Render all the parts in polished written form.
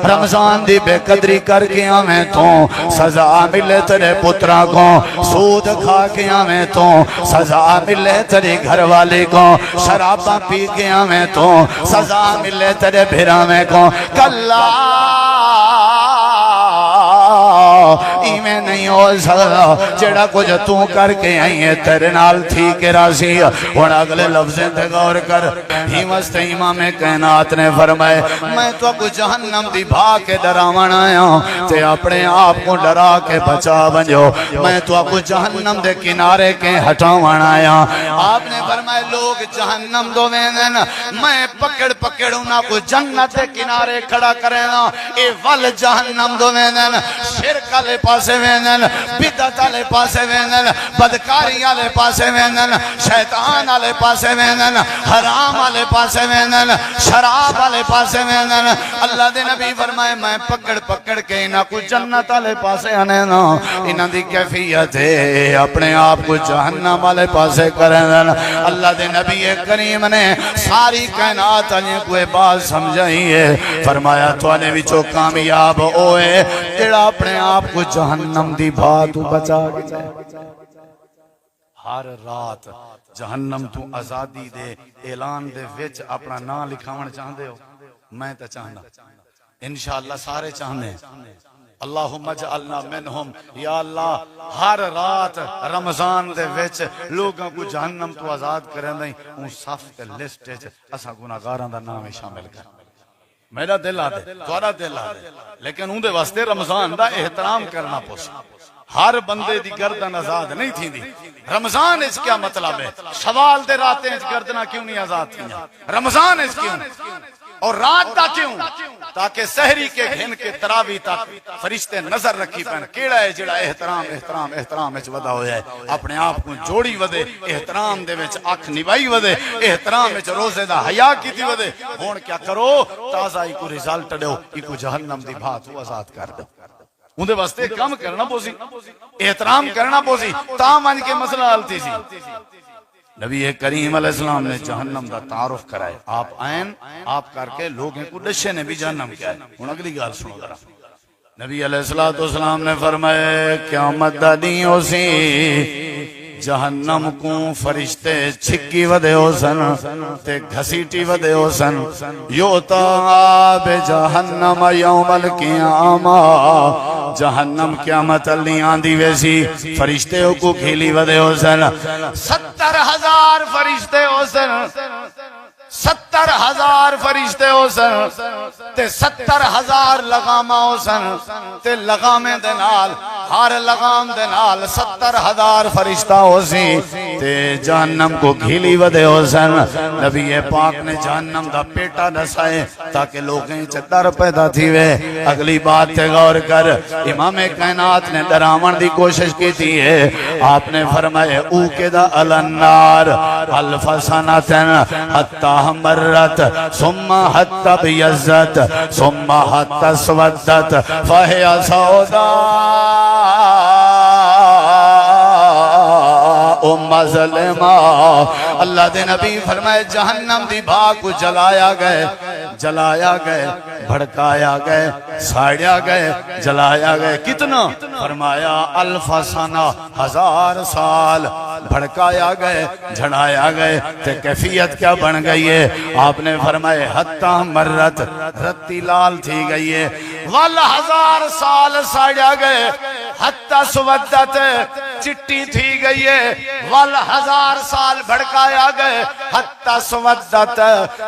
رمضان دی بے قدری کر کے آویں تو سزا ملے تیرے پترا کو، سود کھا کے آویں تو سزا ملے تیرے گھر والے کو، شراباں پی کے آویں تو سزا ملے تیرے بھراویں کو۔ کلا ایویں نہیں ہو سکتا، جڑا کچھ تو کر کے آئی ہے تیرے نال تھی کے راضی۔ اور اگلے لفظیں تے غور کر، ہی واسطے امام کائنات نے فرمائے میں تو کو جہنم دی بھا کے ڈراون آیا تے اپنے آپ کو ڈرا کے بچا بنجو، میں تو کو جہنم دے کنارے کے ہٹاون آیا۔ آپ نے فرمائے لوگ جہنم دو ویندن، میں پکڑ پکڑ انہاں کو جنت دے کنارے کھڑا کرے نا، اے ول جہنم دو ویندن، شرک والے پاسے ویندن، بدعت والے پاسے ویندن، بدکاری والے پاسے ویندن، شیطان والے پاسے ویندن، حرام والے پاسے ویندن، شراب والے پاسے ویندن۔ اللہ دے نبی فرمائے میں پکڑ پکڑ کے انہاں کو جنت والے پاسے آنے نا، انہاں دی کیفیت ہے اپنے آپ کو جہنم والے پاسے کریں۔ اللہ دے نبی کریم نے ساری کائنات علی کو بات سمجھائی ہے، فرمایا تو نے وچوں کامیاب ہوئے جڑا اپنے آپ کو جہنم دی بھا تو بچا گیا۔ ہر رات جہنم تو آزادی دے اعلان دے وچ اپنا نام لکھاون چاہندے ہو؟ میں تے چاہنا، انشاءاللہ سارے چاہنے۔ اللہم اجعلنا منہم، یا اللہ ہر رات رمضان دے وچ لوگوں کو جہنم تو آزاد کریں دیں، ان صف تے لسٹ وچ اساں گناہگاراں دا نام شامل کر۔ میرا دل آ دے، تھوڑا دل آ دے، لیکن اون دے واسطے رمضان دا احترام کرنا پوسی۔ ہر بندے دی گردن آزاد نہیں تھی دی۔ رمضان اس کیا مطلب ہے؟ شوال دے راتیں اس گردنہ کیوں نہیں آزاد تھی؟ رمضان اس کیوں اور رات دا کیوں؟ تاکہ سحری کے گھن کے تراوی تک فرشتے نظر رکھی پہن کیڑا ہے جڑا احترام احترام احترام وچ ودا ہویا ہے، اپنے آپ کو جوڑی ودے، احترام دے وچ اکھ نوائی ودے، احترام وچ روزے دا حیا کیتی ودے۔ ہن کیا کرو؟ تازہ ای کو رزلٹ دیو، ای کو جہنم دی بھا تو آزاد کر دو۔ اندے واسطے کام کرنا پوسی، احترام کرنا پوسی، تاں ون کے مسئلہ حل تھی سی۔ نبی کریم علیہ السلام نے جہنم دا تعارف کرائے، آپ آئین آپ کر کے لوگوں کو ڈشے نے بھی جہنم کیا ہے۔ ہن اگلی گال سنو ذرا، نبی علیہ السلام نے فرمایا قیامت دا دن ہوسی جہنم کو فرشتے چھکی ودے ہو سن تے گھسیٹی ودے ہو سن، یوتا بے جہنم یوم القیامہ، جہنم قیامت اللہ آندھی ویسی فرشتے کو کھیلی ودے ہو سن، 70,000 فرشتے ہو سن، 70,000 فرشتے ہو سن تے 70,000 لغامہ ہو سن تے لغامے دے نال ہر لغام دے نال 70,000 فرشتہ ہو سی تے جہنم کو گھیلی ودے ہو سن۔ نبی پاک نے جہنم دا پیٹا نسائے تاکہ لوگیں چڈر پیدا تھی وے۔ اگلی بات تے غور کر، امام کائنات نے ڈراون دی کوشش کی تھی ہے، آپ نے فرمائے او کے دا النار الف سنتن حتی مرت ثم حتی بیزت ثم حتی سودت فہی سودا ام ظلمہ۔ اللہ دے نبی فرمائے جہنم دی بھا کو جلایا گئے، جلایا گئے، بھڑکایا گئے، ساڑیا گئے، جلایا گئے، کتنا؟ فرمایا الف سنہ، 1000 سال بھڑکایا گئے، جھڑایا گئے، تے کیفیت کیا بن گئی ہے؟ آپ نے فرمائے حتی مرت، رتی لال تھی گئی ہے، 1000 سال ساڑیا گئے، حتی سودت چٹی تھی گئی ہے، 1000 سال بھڑکایا گئے، حتی سودت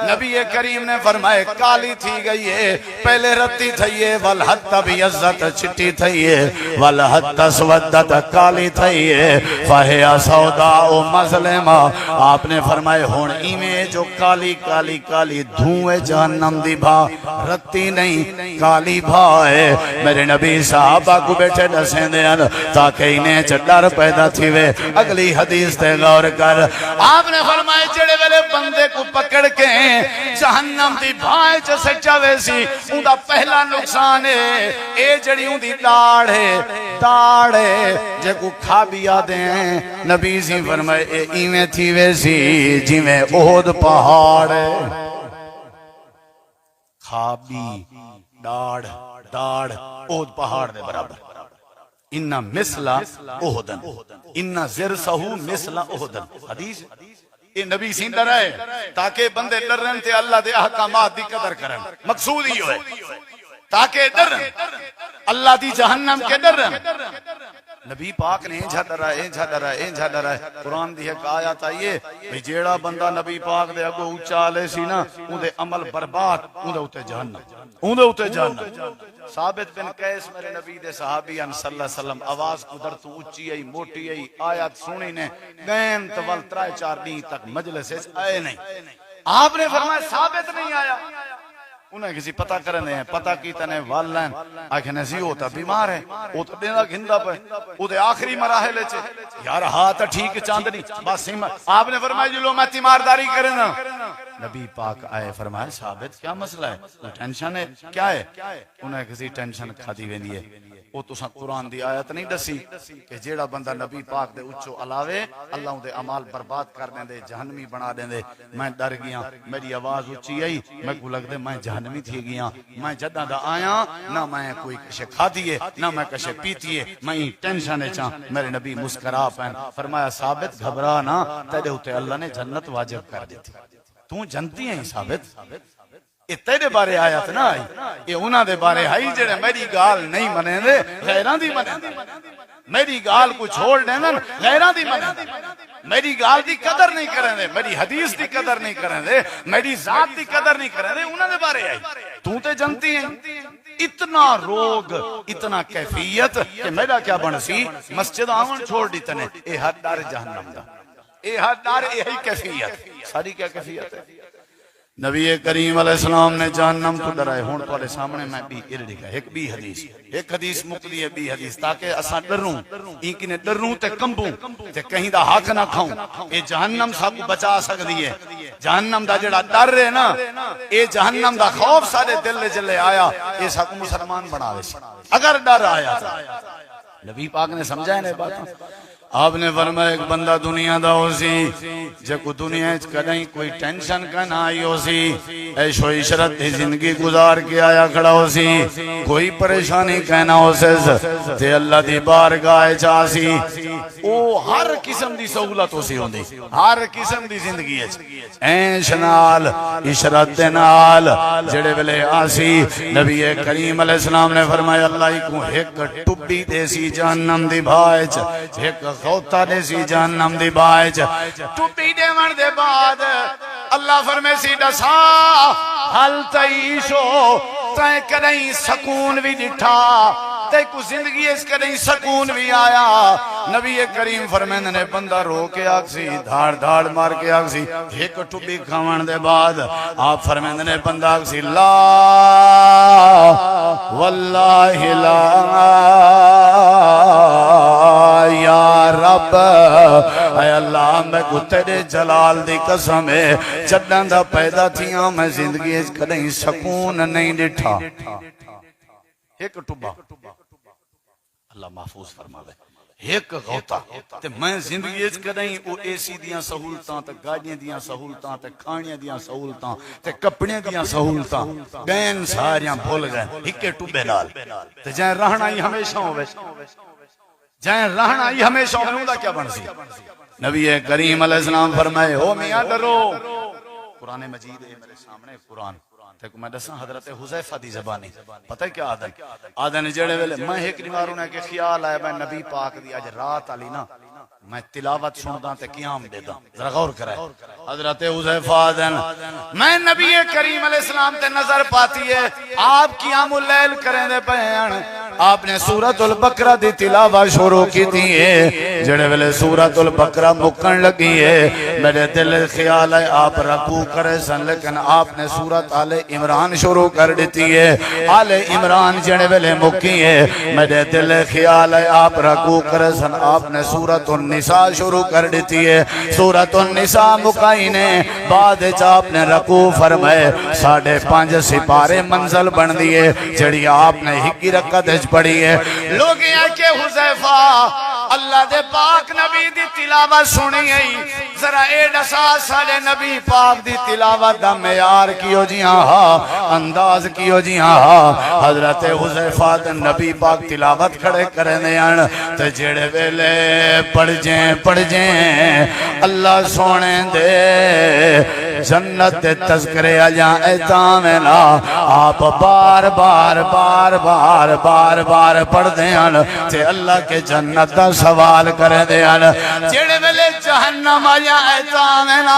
نبی کریم نے فرمائے کالی تھی گئی ہے، پہلے رتی تھی ہے، والحتی بیزت چٹی تھی ہے، والحتی سودت کالی تھی ہے، فہی سوداء مظلمہ۔ آپ نے فرمائے ہون ایمیں جو کالی کالی کالی دھوئے جہنم دی بھا رتی نہیں کالی بھا ہے۔ میرے نبی صحابہ کو بیٹھے ڈسیں دیں تاکہ انہیں چڈر پیدا تھی وے۔ اگلی حدیث تے غور کر، آپ نے فرمائے جڑے ویلے بندے کو پکڑ کے جہنم دی بھائیں چ سچا ویسی ان دا پہلا نقصان ہے اے جڑی ان دی داڑھ ہے، داڑھ ہے جے کو کھا بھی آدیں۔ نبی سی فرمائے اے ایویں تھی ویسی جیویں احد پہاڑ ہے، کھا بھی ڈاڑھ داڑھ احد پہاڑ دے برابر انہ مثلا احدن انہ زرسہو مثلا احدن حدیث یہ نبی سین ڈر ہے تاکہ بندے ڈرن تے اللہ دے احکامات دی قدر کرن مقصود ہی ہوئے تاکہ ڈرن اللہ دی جہنم کے ڈرن نبی پاک نے انجھا ڈرا ہے قرآن دی ایک آیت آئیے بھی جیڑا بندہ نبی پاک دے اگو اونچا لے سی نا اون دے عمل برباد اون دے اوتے جہنم ثابت بن قیس میرے نبی دے صحابی صلی اللہ علیہ وسلم آواز قدر تو اونچی آئی موٹی آئی آیت سنی نے گین تول 3-4 دن تک مجلس آئے نہیں آپ نے فرمایا ثابت نہیں آیا انہیں کسی پتہ کرنے ہیں پتہ کی تنے والین آکھنے سی ہوتا بیمار ہے وہ تو دینا گھندہ پہ وہ دے آخری مراحلے چھے یار ہاتھ ٹھیک چاندنی بس آپ نے فرمایا جلو میں تیمارداری کرنا نبی پاک آئے فرمایا ثابت کیا مسئلہ ہے ٹینشن ہے کیا ہے انہیں کسی ٹینشن کھا دی ویندی ہے وہ تو سا قرآن دی آیت نہیں دسی کہ جیڑا بندہ نبی پاک دے اچھو علاوے اللہ دے عمال برباد کر دیں دے جہنمی بنا دیں دے میں ڈر گیا میری آواز اچھی آئی میں کو لگ دے میں جہنمی تھی گیا میں جدہ دا آیا نہ میں کوئی کشے کھا دیئے نہ میں کشے پیتیے میں ٹینشن چاہ میرے نبی مسکرا پہن فرمایا ثابت گھبرا نہ تیرے ہوتے اللہ نے جنت واجب کر دیتی تو جنتی ہیں ثابت یہ تیرے بارے آیت نہ آئی یہ انہاں دے بارے آئی جڑے میری گال نہیں منے دے غیران دی منے دے میری گال کو چھوڑ دینا غیران دی منے دے میری گال دی قدر نہیں کریں دے میری حدیث دی قدر نہیں کریں دے میری ذات دی قدر نہیں کریں دے انہاں دے بارے آئی تو تے جنتی ہیں اتنا روگ اتنا کیفیت کہ میرا کیا بن سی مسجد آمن چھوڑ دیتنے اے حد دار جہنم دا اے حد دار اے ہی کیفیت ساری کیا کیفیت ہے نبی کریم علیہ السلام نے جہنم کو ڈرائے ہون پہلے سامنے میں بھی لکھا ایک حدیث مکلی ہے بھی حدیث تاکہ اساں ڈروں ایک نے ڈروں تے کمبوں تے کہیں دا حق نہ کھاؤں اے جہنم سا کو بچا سکتی ہے جہنم دا جڑا ڈر ہے نا اے جہنم دا خوف سارے دل جلے آیا اے سا کو مسلمان بنا دے اگر ڈر آیا تھا نبی پاک نے سمجھا ہے نا باتاں آپ نے فرمایا ایک بندہ دنیا دا ہو سی جے کو دنیا اچ کدیں کوئی ٹینشن کا نہ آئی ہو سی عیش و عشرت دی زندگی گزار کے آیا کھڑا ہو سی کوئی پریشانی کہنا ہو سیز تے اللہ دی بارگاہ چا سی او ہر قسم دی سہولت ہو سی ہوندی ہر قسم دی زندگی اچ عیش نال عشرت نال جڑے ویلے آسی نبی کریم علیہ السلام نے فرمایا اللہ کو ایک ٹبی دے سی جہنم دی بھائچ ایک غوطہ دے سی جہنم دی بھائچ ٹبی دے من دے بعد اللہ فرمے سی ڈسا حل تعیشو تائیں کدیں سکون بھی ڈٹھا تے کو زندگی اس کدیں سکون بھی آیا نبی کریم فرمیندے نے بندہ رو کے آکسی دھاڑ دھاڑ مار کے آکسی ایک ٹبی کھاون دے بعد آپ فرمیندے نے بندہ آکسی لا واللہ لا یا رب اے اللہ میں کو تیرے جلال دی قسم ہے جداں دا پیدا تھیاں میں زندگی اس کدیں سکون نہیں ڈٹھا ایک ٹبا اللہ محفوظ فرماوے ایک غوطہ تے میں زندگی اس کدیں او اے سی دیاں سہولتاں تے گاڑیاں دیاں سہولتاں تے کھانیاں دیاں سہولتاں تے کپڑیاں دیاں سہولتاں گین ساریاں بھول گئے ایک ٹبے نال تے جائیں رہنا ہی ہمیشہ ہوے جائیں رہنا ہی ہمیشہ ہونے دا کیا بن سی نبی کریم علیہ السلام فرمائے ہو میاں ڈرو قرآن مجید ہے میرے سامنے قرآن تک میں دساں حضرت حذیفہ دی زبانی پتہ ہے کیا آدھن جڑے ویلے میں ایک نماروں نے کہ خیال آئے میں نبی پاک دی آج رات علی نا میں تلاوت سندا تے قیام دیدا ذرا غور کرے حضرت حذیفہ آدھن میں نبی کریم علیہ السلام تے نظر پاتی ہے آپ قیام اللیل کریں دے پہن آپ نے سورۃ البقرہ دی تلاوت شروع کی تھی ہے جڑے ویلے سورۃ البقرہ مکن لگی ہے میرے دل خیال ہے آپ رکوع کرے سن لیکن آپ نے سورۃ آل عمران شروع کر دیتی ہے آل عمران جڑے ویلے مکی ہے میرے دل خیال ہے آپ رکوع کرے سن آپ نے سورۃ النساء شروع کر دیتی ہے سورۃ النساء مکائی نے بعد آپ نے رکوع فرمائے 5.5 سپارے منزل بن دیے جڑی آپ نے ہکی رکعت پڑھی ہے لوگ یہ کہ حذیفہ اللہ دے پاک نبی دی تلاوت سنی گئی ذرا اے دسا سارے نبی پاک دی تلاوت دا معیار کیو جی ہاں انداز کیو جی ہاں حضرت حذیفہ تے نبی پاک تلاوت کھڑے کرنے ان تے جڑے ویلے پڑھ جائیں اللہ سونے دے جنت دے تذکرے آجاں ایتامنا آپ بار بار پڑھ دیان تے اللہ کے جنت دا سوال کر دیان جڑے ویلے جہنم آجاں ایتامنا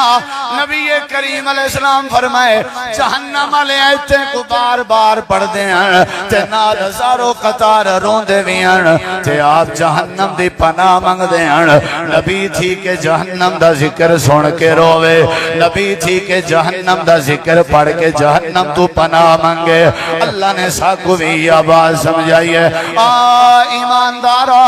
نبی کریم علیہ السلام فرمائے جہنم والے ایتے کو بار پڑھ دیان تے نال ہزاروں قطار روندے ویان تے آپ جہنم دی پناہ مانگ دیان نبی تھی کہ جہنم دا ذکر سن کے روے نبی تھی کہ جہنم دا ذکر پڑھ کے جہنم تو پناہ مانگے اللہ نے ساکو بھی آواز سمجھائی ہے ایماندارا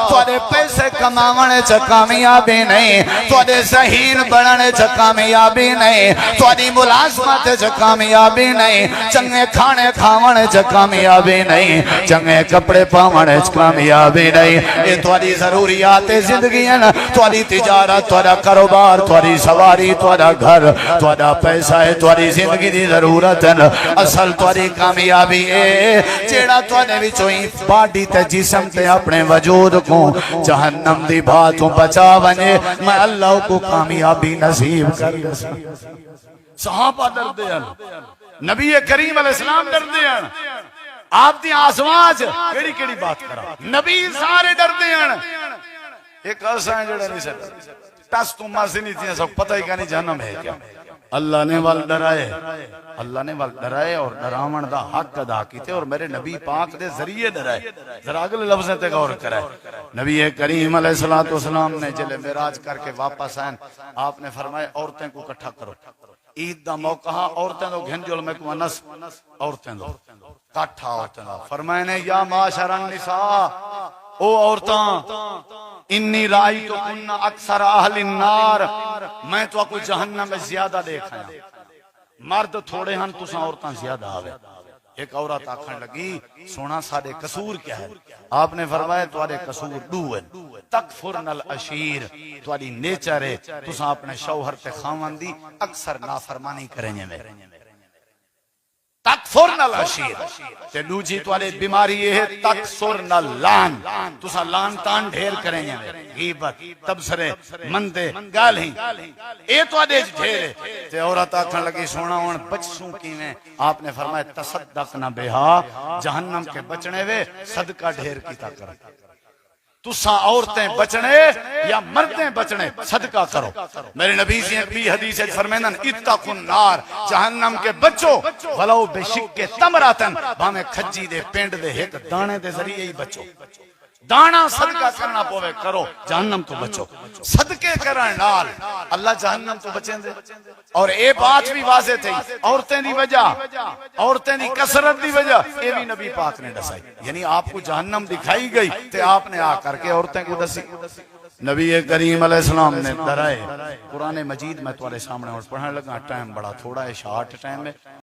تھوڑے پیسے کماونے چا کامیابی نہیں تھوڑے ذہین بڑھنے چا کامیابی نہیں تھوڑی ملازمت چا کامیابی نہیں چنگے کھانے کھاونے چا کامیابی نہیں چنگے کپڑے پاونے چا کامیابی نہیں یہ تھوڑی ضروریات زندگی ہے نا تھوڑی تجارت تھوڑا کاروبار تھوڑی سواری تھوڑا گھر تھوڑا پیسہ ہے تھوڑی زندگی دی ضرورت ہے نا اصل تھوڑی کامیابی ہے جیڑا تھوڑے بھی چوئی باڈی تے جسم تے اپنے وجود کو جہنم دی باتوں بچا بنے میں اللہ کو کامیابی نصیب کر صحابہ ڈر دے نبی کریم علیہ السلام ڈر دے آپ دی آسواج کیڑی بات کرا نبی سارے ڈر دے ایک ایسا ہے جڑا نہیں سکتا ٹس تو ماسی نہیں تھی سب پتہ ہی کہ نہیں جہنم ہے کیا اللہ نے وال ڈرائے اور ڈراون دا حق ادا کیتے اور میرے نبی پاک دے ذریعے ڈرائے ذرا اگلے لفظیں تے غور کرائے نبی کریم علیہ السلام نے جلے معراج کر کے واپس آئیں آپ نے فرمائے عورتیں کو اکٹھا کرو عید دا موقع عورتیں دو گھن جل میں کو انس عورتیں دو کٹھا عورتیں دو فرمائے نے یا معاشر النساء او عورتاں انی رائی تو کننا اکثر اہل النار میں تو کو جہنم میں زیادہ دیکھا ہے مرد تھوڑے ہن تساں عورتاں زیادہ آوے ایک عورت آکھن لگی سونا سارے قصور کیا ہے آپ نے فرمایا تمہارے قصور دو ہیں تکفرن العشیر تمہاری نیچر ہے تساں اپنے شوہر تے خاوندی اکثر نافرمانی کریں میں تکفرن العشیر تے دوجی تمہارے بیماری یہ ہے تکسرن اللان تساں لان تان ڈھیر کریں غیبت تبصرے مندے گالیں اے تو آدھے ڈھیر ہے تے عورت آکھن لگی سونا ہون بچسوں کی میں آپ نے فرمایا تصدقنا بہا جہنم کے بچنے وے صدقہ ڈھیر کیتا کر تساں عورتیں بچنے یا مردیں بچنے صدقہ کرو میرے نبی سے بھی حدیث فرمیندن اتقوا النار جہنم کے بچو ولو بشق تمراتن بھامے کھجی دے پینڈ دے ایک دانے دے ذریعے ہی بچو دانا صدقہ کرنا پوے کرو جہنم تو بچو صدقے کرن نال اللہ جہنم تو بچیں دے اور اے بات بھی واضح تھی عورتیں دی وجہ عورتیں دی کثرت دی وجہ اے بھی نبی پاک نے دسائی یعنی آپ کو جہنم دکھائی گئی تے آپ نے آ کر کے عورتیں کو دسی نبی کریم علیہ السلام نے ڈرائے قرآن مجید میں تمہارے سامنے اور پڑھنے لگا ٹائم بڑا تھوڑا ہے شارٹ ٹائم ہے